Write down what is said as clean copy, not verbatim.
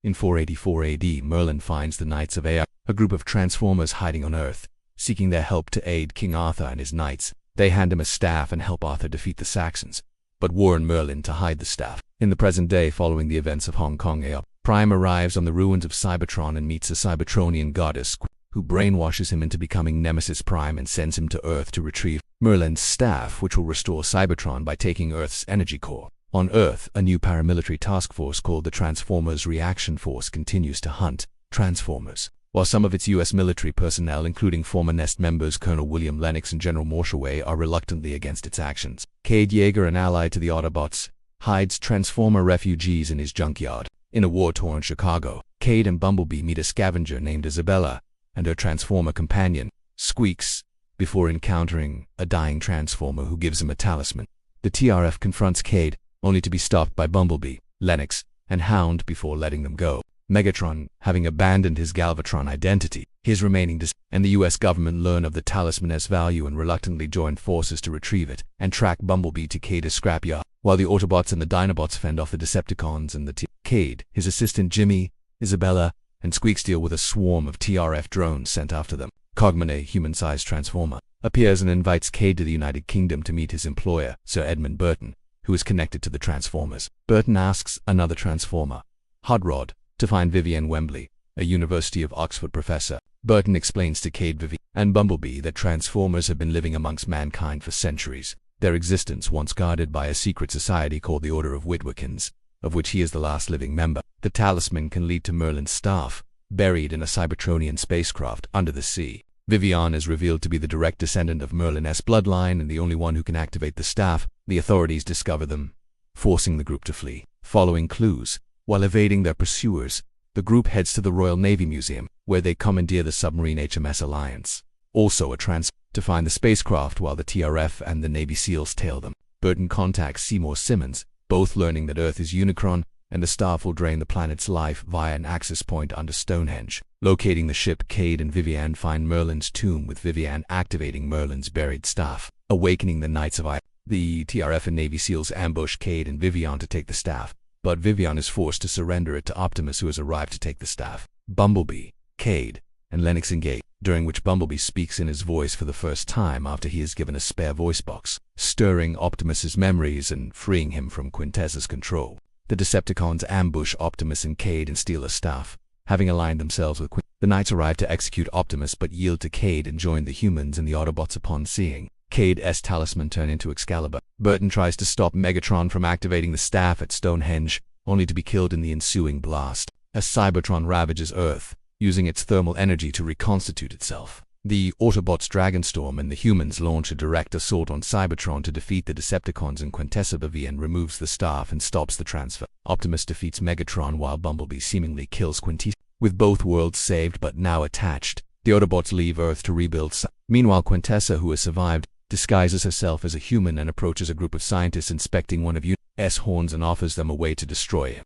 In 484 AD, Merlin finds the Knights of Aeir, a group of Transformers hiding on Earth, seeking their help to aid King Arthur and his knights. They hand him a staff and help Arthur defeat the Saxons, but warn Merlin to hide the staff. In the present day, following the events of Hong Kong AR, Prime arrives on the ruins of Cybertron and meets a Cybertronian goddess, who brainwashes him into becoming Nemesis Prime and sends him to Earth to retrieve Merlin's staff, which will restore Cybertron by taking Earth's energy core. On Earth, a new paramilitary task force called the Transformers Reaction Force continues to hunt Transformers, while some of its U.S. military personnel, including former Nest members Colonel William Lennox and General Morshaway, are reluctantly against its actions. Cade Yeager, an ally to the Autobots, hides Transformer refugees in his junkyard. In a war-torn Chicago, Cade and Bumblebee meet a scavenger named Isabella and her Transformer companion, Squeaks, before encountering a dying Transformer who gives him a talisman. The TRF confronts Cade, only to be stopped by Bumblebee, Lennox, and Hound before letting them go. Megatron, having abandoned his Galvatron identity, and the U.S. government learn of the talisman's value and reluctantly join forces to retrieve it and track Bumblebee to Cade's scrapyard, while the Autobots and the Dinobots fend off the Decepticons and the Cade, his assistant Jimmy, Isabella, and Squeaks deal with a swarm of TRF drones sent after them. Cogman, a human-sized Transformer, appears and invites Cade to the United Kingdom to meet his employer, Sir Edmund Burton, who is connected to the Transformers. Burton asks another Transformer, Hot Rod, to find Vivienne Wembley, a University of Oxford professor. Burton explains to Cade, Vivienne, and Bumblebee that Transformers have been living amongst mankind for centuries, their existence once guarded by a secret society called the Order of Witwickens, of which he is the last living member. The talisman can lead to Merlin's staff, buried in a Cybertronian spacecraft under the sea. Vivienne is revealed to be the direct descendant of Merlin's bloodline and the only one who can activate the staff. The authorities discover them, forcing the group to flee. Following clues, while evading their pursuers, the group heads to the Royal Navy Museum, where they commandeer the submarine HMS Alliance, also a to find the spacecraft while the TRF and the Navy SEALs tail them. Burton contacts Seymour Simmons, both learning that Earth is Unicron, and the staff will drain the planet's life via an access point under Stonehenge. Locating the ship, Cade and Vivienne find Merlin's tomb, with Vivienne activating Merlin's buried staff, awakening the Knights of Aeir. The TRF and Navy SEALs ambush Cade and Vivienne to take the staff, but Vivienne is forced to surrender it to Optimus, who has arrived to take the staff. Bumblebee, Cade, and Lennox engage, during which Bumblebee speaks in his voice for the first time after he is given a spare voice box, stirring Optimus's memories and freeing him from Quintessa's control. The Decepticons ambush Optimus and Cade and steal a staff. Having aligned themselves with the Knights arrive to execute Optimus but yield to Cade and join the humans and the Autobots upon seeing Cade's talisman turn into Excalibur. Burton tries to stop Megatron from activating the staff at Stonehenge, only to be killed in the ensuing blast, as Cybertron ravages Earth, using its thermal energy to reconstitute itself. The Autobots Dragonstorm and the humans launch a direct assault on Cybertron to defeat the Decepticons, and Quintessa Vivienne removes the staff and stops the transfer. Optimus defeats Megatron while Bumblebee seemingly kills Quintessa. With both worlds saved but now attached, the Autobots leave Earth to rebuild. Meanwhile, Quintessa, who has survived, disguises herself as a human and approaches a group of scientists inspecting one of UN's horns and offers them a way to destroy him.